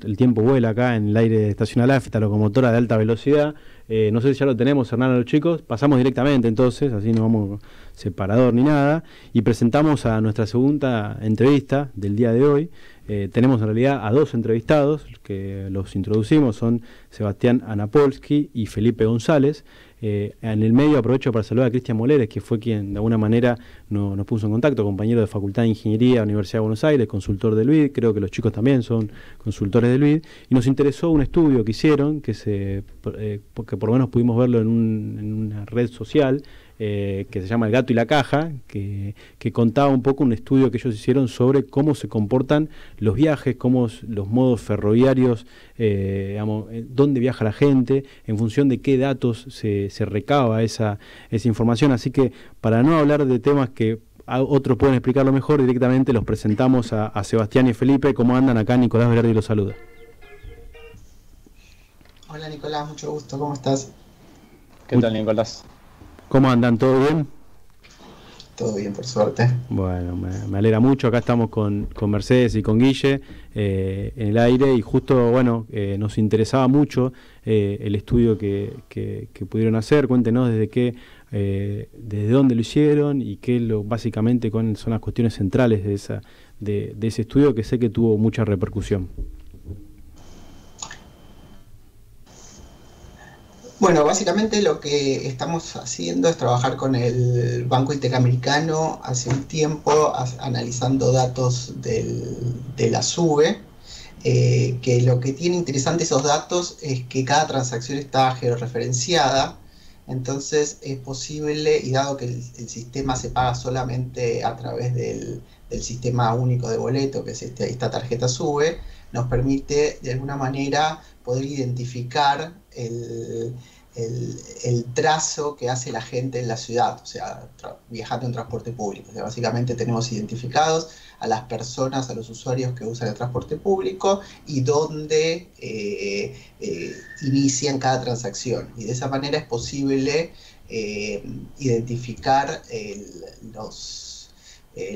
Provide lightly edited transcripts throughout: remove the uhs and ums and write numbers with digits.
el tiempo vuela acá en el aire estacional AFE, esta locomotora de alta velocidad. No sé si ya lo tenemos, Hernán, a los chicos. Pasamos directamente entonces, así no vamos separador ni nada, y presentamos a nuestra segunda entrevista del día de hoy. Tenemos en realidad a dos entrevistados, que los introducimos, son Sebastián Anapolsky y Felipe González. En el medio aprovecho para saludar a Cristian Moleres, que fue quien de alguna manera nos puso en contacto, compañero de Facultad de Ingeniería, Universidad de Buenos Aires, consultor del BID, creo que los chicos también son consultores del BID, y nos interesó un estudio que hicieron, porque por lo menos pudimos verlo en una red social, que se llama El Gato y la Caja, que contaba un poco un estudio que ellos hicieron sobre cómo se comportan los viajes, cómo los modos ferroviarios, dónde viaja la gente, en función de qué datos se recaba esa información. Así que para no hablar de temas que otros pueden explicarlo mejor, directamente los presentamos a Sebastián y Felipe. ¿Cómo andan? Acá Nicolás Velardi los saluda. Hola Nicolás, mucho gusto, ¿cómo estás? ¿Qué tal, Nicolás? ¿Cómo andan? ¿Todo bien? Todo bien, por suerte. Bueno, me alegra mucho. Acá estamos con Mercedes y con Guille en el aire, y justo, bueno, nos interesaba mucho el estudio que pudieron hacer. Cuéntenos desde dónde lo hicieron y básicamente cuáles son las cuestiones centrales de ese estudio, que sé que tuvo mucha repercusión. Bueno, básicamente lo que estamos haciendo es trabajar con el Banco Interamericano hace un tiempo, analizando datos de la SUBE, que lo que tiene interesante esos datos es que cada transacción está georreferenciada. Entonces es posible, y dado que el sistema se paga solamente a través del sistema único de boleto, que es esta tarjeta SUBE, nos permite de alguna manera poder identificar el trazo que hace la gente en la ciudad, o sea, viajando en transporte público. O sea, básicamente tenemos identificados a las personas, a los usuarios que usan el transporte público y dónde inician cada transacción. Y de esa manera es posible identificar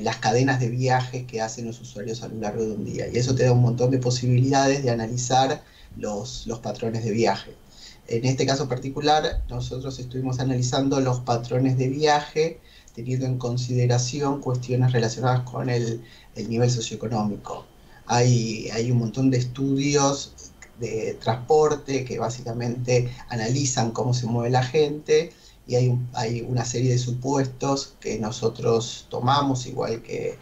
las cadenas de viaje que hacen los usuarios a lo largo de un día. Y eso te da un montón de posibilidades de analizar los patrones de viaje. En este caso particular, nosotros estuvimos analizando los patrones de viaje, teniendo en consideración cuestiones relacionadas con el nivel socioeconómico. Hay un montón de estudios de transporte que básicamente analizan cómo se mueve la gente, y hay una serie de supuestos que nosotros tomamos, igual que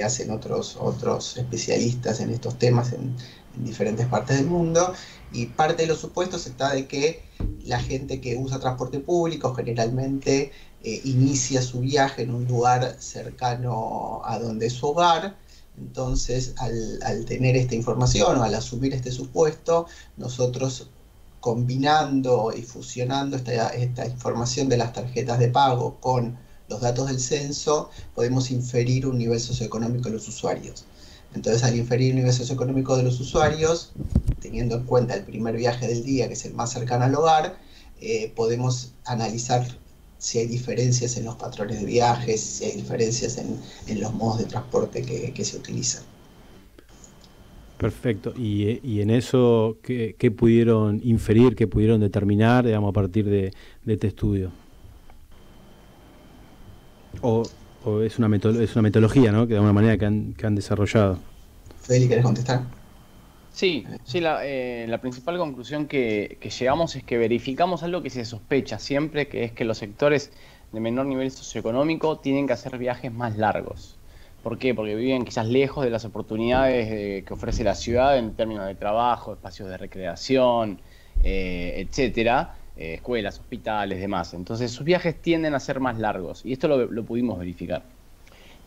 hacen otros especialistas en estos temas en diferentes partes del mundo, y parte de los supuestos está de que la gente que usa transporte público generalmente inicia su viaje en un lugar cercano a donde es su hogar. Entonces, al tener esta información o al asumir este supuesto, nosotros, combinando y fusionando esta información de las tarjetas de pago con los datos del censo, podemos inferir un nivel socioeconómico de los usuarios. Entonces, al inferir el nivel socioeconómico de los usuarios, teniendo en cuenta el primer viaje del día, que es el más cercano al hogar, podemos analizar si hay diferencias en los patrones de viajes, si hay diferencias en los modos de transporte que se utilizan. Perfecto. Y en eso, ¿qué pudieron inferir, qué pudieron determinar, digamos, a partir de este estudio? ¿O es una metodología, ¿no?, que de alguna manera que han desarrollado? Feli, ¿querés contestar? Sí, la principal conclusión que llegamos es que verificamos algo que se sospecha siempre, que es que los sectores de menor nivel socioeconómico tienen que hacer viajes más largos. ¿Por qué? Porque viven quizás lejos de las oportunidades que ofrece la ciudad en términos de trabajo, espacios de recreación, etcétera, escuelas, hospitales, demás. Entonces sus viajes tienden a ser más largos, y esto lo pudimos verificar.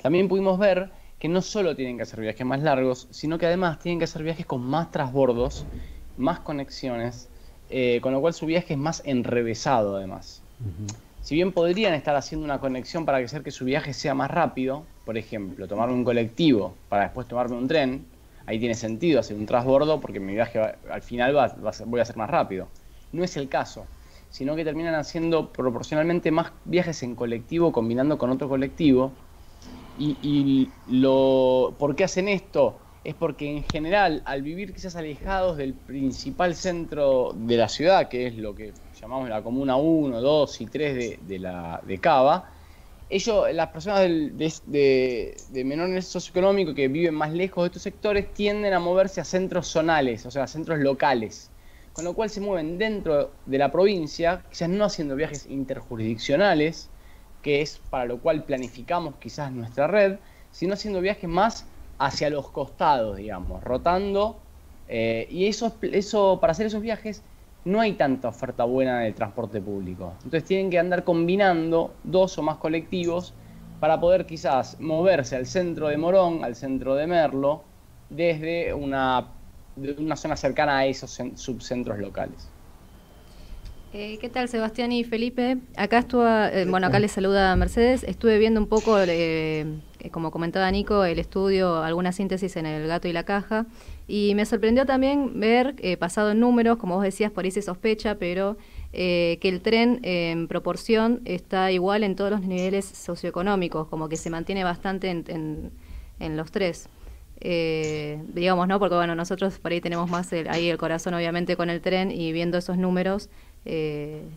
También pudimos ver que no solo tienen que hacer viajes más largos, sino que además tienen que hacer viajes con más transbordos, más conexiones, con lo cual su viaje es más enrevesado además. Si bien podrían estar haciendo una conexión para hacer que su viaje sea más rápido, por ejemplo, tomarme un colectivo para después tomarme un tren, ahí tiene sentido hacer un transbordo porque mi viaje al final voy a ser más rápido. No es el caso, sino que terminan haciendo proporcionalmente más viajes en colectivo combinando con otro colectivo. ¿Por qué hacen esto? es porque en general, al vivir quizás alejados del principal centro de la ciudad, que es lo que llamamos la comuna 1, 2 y 3 de Cava, las personas de menor nivel socioeconómico que viven más lejos de estos sectores tienden a moverse a centros zonales, o sea, a centros locales, con lo cual se mueven dentro de la provincia, quizás no haciendo viajes interjurisdiccionales, que es para lo cual planificamos quizás nuestra red, sino haciendo viajes más hacia los costados, digamos, rotando, y eso, para hacer esos viajes no hay tanta oferta buena de transporte público. Entonces tienen que andar combinando 2 o más colectivos para poder quizás moverse al centro de Morón, al centro de Merlo, desde una zona cercana a esos subcentros locales. ¿Qué tal, Sebastián y Felipe? Acá acá les saluda Mercedes. Estuve viendo un poco, como comentaba Nico, el estudio, alguna síntesis en El gato y la caja, y me sorprendió también ver, pasado en números, como vos decías, por ahí se sospecha, pero que el tren en proporción está igual en todos los niveles socioeconómicos, como que se mantiene bastante en los tres. Digamos, ¿no? Porque bueno, nosotros por ahí tenemos más ahí el corazón obviamente con el tren, y viendo esos números,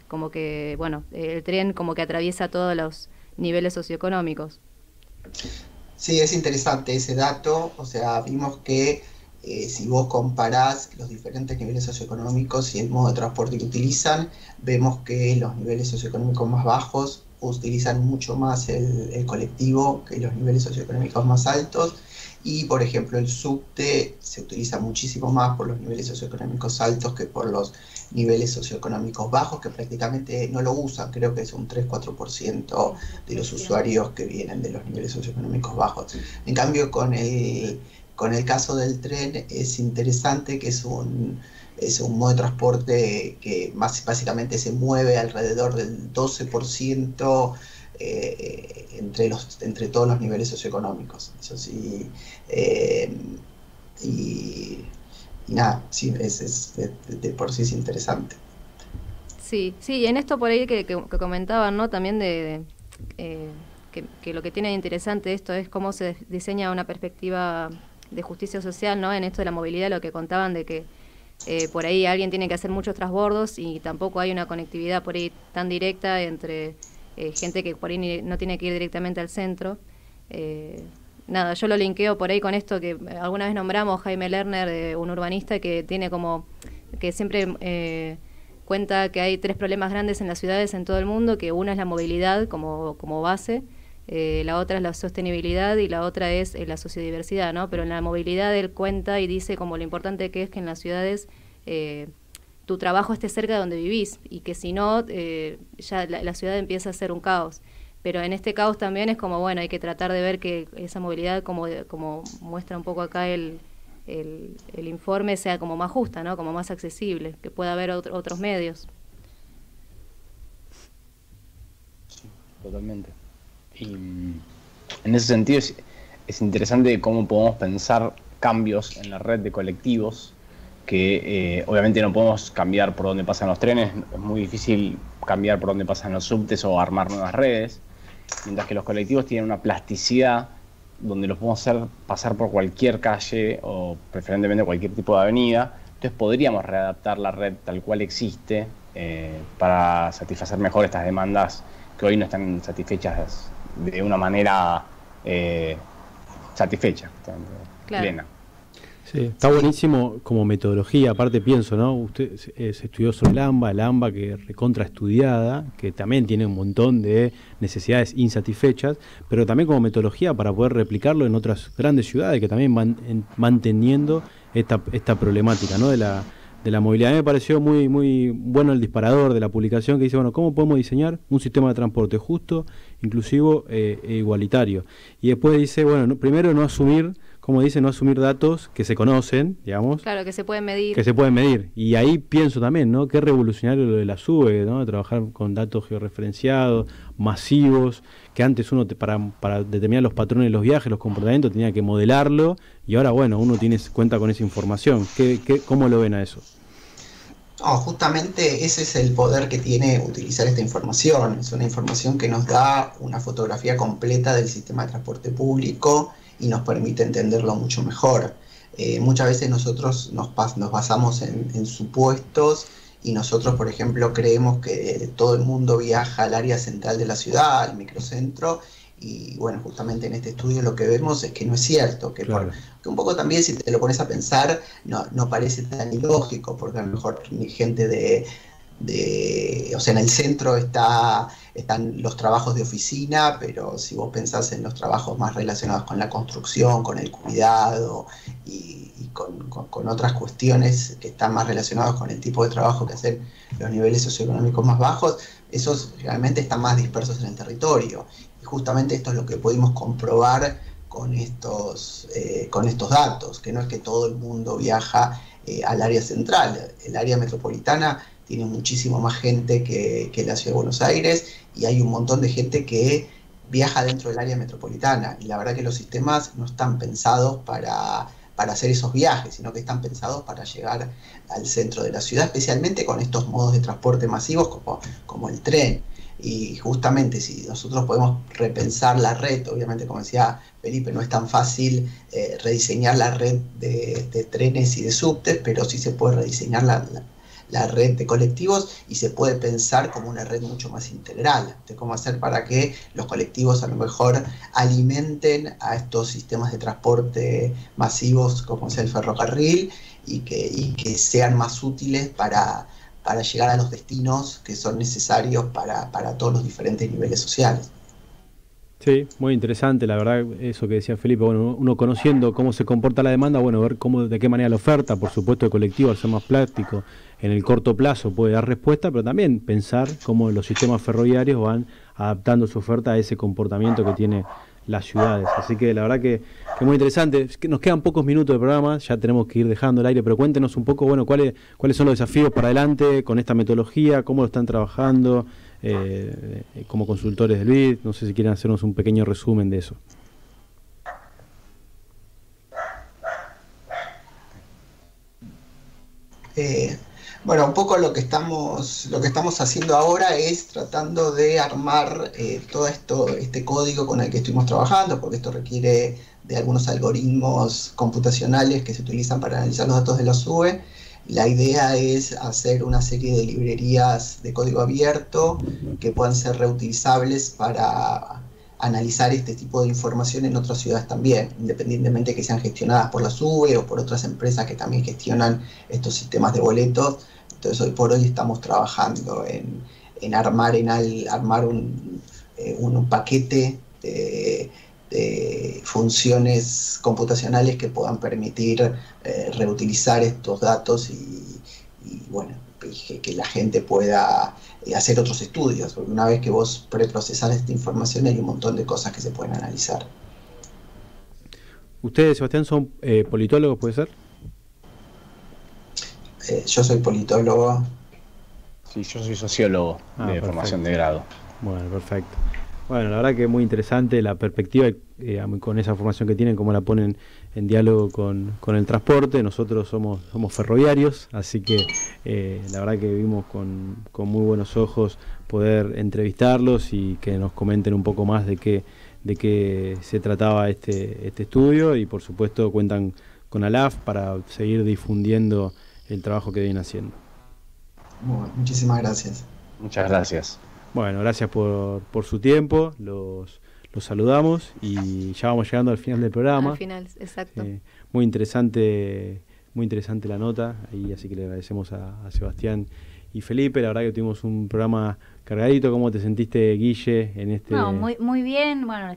como que, bueno, el tren como que atraviesa todos los niveles socioeconómicos. Sí, es interesante ese dato. O sea, vimos que si vos comparás los diferentes niveles socioeconómicos y el modo de transporte que utilizan, vemos que los niveles socioeconómicos más bajos utilizan mucho más el colectivo que los niveles socioeconómicos más altos. Y, por ejemplo, el subte se utiliza muchísimo más por los niveles socioeconómicos altos que por los niveles socioeconómicos bajos, que prácticamente no lo usan. Creo que es un 3-4% de los usuarios que vienen de los niveles socioeconómicos bajos. En cambio, con el caso del tren es interesante que es un modo de transporte que básicamente se mueve alrededor del 12%, entre todos los niveles socioeconómicos. Eso sí, y nada, sí, de por sí es interesante. Sí, en esto por ahí que comentaban, ¿no? También que lo que tiene de interesante esto es cómo se diseña una perspectiva de justicia social, ¿no? En esto de la movilidad, lo que contaban de que por ahí alguien tiene que hacer muchos transbordos y tampoco hay una conectividad por ahí tan directa entre gente que por ahí no tiene que ir directamente al centro. Nada, yo lo linkeo por ahí con esto que alguna vez nombramos, Jaime Lerner, un urbanista que tiene como, que siempre cuenta que hay 3 problemas grandes en las ciudades en todo el mundo, que una es la movilidad como base, la otra es la sostenibilidad y la otra es la sociodiversidad, ¿no? Pero en la movilidad él cuenta y dice como lo importante que es que en las ciudades tu trabajo esté cerca de donde vivís, y que si no, ya la ciudad empieza a ser un caos. Pero en este caos también es como, bueno, hay que tratar de ver que esa movilidad, como muestra un poco acá el informe, sea como más justa, ¿no? Como más accesible, que pueda haber otros medios. Sí, totalmente. Y en ese sentido es interesante cómo podemos pensar cambios en la red de colectivos, que obviamente no podemos cambiar por dónde pasan los trenes, es muy difícil cambiar por dónde pasan los subtes o armar nuevas redes, mientras que los colectivos tienen una plasticidad donde los podemos hacer pasar por cualquier calle o preferentemente cualquier tipo de avenida. Entonces podríamos readaptar la red tal cual existe para satisfacer mejor estas demandas que hoy no están satisfechas de una manera satisfecha, claro, plena. Sí, está buenísimo como metodología. Aparte pienso, ¿no? Usted se estudió sobre el AMBA que recontra estudiada, que también tiene un montón de necesidades insatisfechas, pero también como metodología para poder replicarlo en otras grandes ciudades que también van manteniendo esta problemática, ¿no? de la movilidad. A mí me pareció muy, muy bueno el disparador de la publicación, que dice, bueno, ¿cómo podemos diseñar un sistema de transporte justo, inclusivo e igualitario? Y después dice, bueno, primero no asumir, como dice, no asumir datos que se conocen, digamos. Claro, que se pueden medir. Que se pueden medir. Y ahí pienso también, ¿no? Qué revolucionario lo de la SUBE, ¿no? De trabajar con datos georreferenciados, masivos, que antes uno para determinar los patrones de los viajes, los comportamientos, tenía que modelarlo, y ahora, bueno, uno cuenta con esa información. ¿Cómo lo ven a eso? No, justamente ese es el poder que tiene utilizar esta información. Es una información que nos da una fotografía completa del sistema de transporte público y nos permite entenderlo mucho mejor. Muchas veces nosotros nos basamos en supuestos y nosotros, por ejemplo, creemos que todo el mundo viaja al área central de la ciudad, al microcentro, y bueno, justamente en este estudio lo que vemos es que no es cierto, que, Claro. que un poco también si te lo pones a pensar no parece tan ilógico, porque a lo mejor ni gente o sea, en el centro están los trabajos de oficina, pero si vos pensás en los trabajos más relacionados con la construcción, con el cuidado y con otras cuestiones que están más relacionados con el tipo de trabajo que hacen los niveles socioeconómicos más bajos, esos realmente están más dispersos en el territorio. Y justamente esto es lo que pudimos comprobar con estos datos, que no es que todo el mundo viaja al área central. El área metropolitana tiene muchísimo más gente que la Ciudad de Buenos Aires, y hay un montón de gente que viaja dentro del área metropolitana, y la verdad que los sistemas no están pensados para hacer esos viajes, sino que están pensados para llegar al centro de la ciudad, especialmente con estos modos de transporte masivos como el tren. Y justamente si nosotros podemos repensar la red, obviamente como decía Felipe, no es tan fácil rediseñar la red de trenes y de subtes, pero sí se puede rediseñar la red de colectivos, y se puede pensar como una red mucho más integral de cómo hacer para que los colectivos a lo mejor alimenten a estos sistemas de transporte masivos como es el ferrocarril, y que sean más útiles para llegar a los destinos que son necesarios para todos los diferentes niveles sociales. Sí, muy interesante, la verdad, eso que decía Felipe, bueno, uno conociendo cómo se comporta la demanda, bueno, ver de qué manera la oferta, por supuesto el colectivo al ser más práctico, en el corto plazo puede dar respuesta, pero también pensar cómo los sistemas ferroviarios van adaptando su oferta a ese comportamiento que tiene las ciudades. Así que la verdad que muy interesante. Es que nos quedan pocos minutos de programa, ya tenemos que ir dejando el aire, pero cuéntenos un poco, bueno, cuáles son los desafíos para adelante con esta metodología, cómo lo están trabajando como consultores del BID. No sé si quieren hacernos un pequeño resumen de eso. Bueno, un poco lo que estamos haciendo ahora es tratando de armar todo este código con el que estuvimos trabajando, porque esto requiere de algunos algoritmos computacionales que se utilizan para analizar los datos de la SUBE. La idea es hacer una serie de librerías de código abierto que puedan ser reutilizables para analizar este tipo de información en otras ciudades también, independientemente que sean gestionadas por la SUBE o por otras empresas que también gestionan estos sistemas de boletos. Entonces hoy por hoy estamos trabajando en armar un paquete de funciones computacionales que puedan permitir reutilizar estos datos y bueno, que la gente pueda hacer otros estudios, porque una vez que vos preprocesás esta información hay un montón de cosas que se pueden analizar. ¿Ustedes, Sebastián, son politólogos, puede ser? Yo soy politólogo. Sí, yo soy sociólogo de formación de grado. Bueno, perfecto. Bueno, la verdad que es muy interesante la perspectiva, con esa formación que tienen, cómo la ponen en diálogo con el transporte. Nosotros somos ferroviarios, así que la verdad que vimos con muy buenos ojos poder entrevistarlos y que nos comenten un poco más de qué se trataba este estudio, y por supuesto cuentan con ALAF para seguir difundiendo el trabajo que vienen haciendo. Bueno, muchísimas gracias. Muchas gracias. Bueno, gracias por su tiempo, los saludamos y ya vamos llegando al final del programa. Al final, exacto. Muy interesante la nota, y así que le agradecemos a Sebastián y Felipe. La verdad que tuvimos un programa cargadito. ¿Cómo te sentiste, Guille, en este...? No, muy bien. Bueno,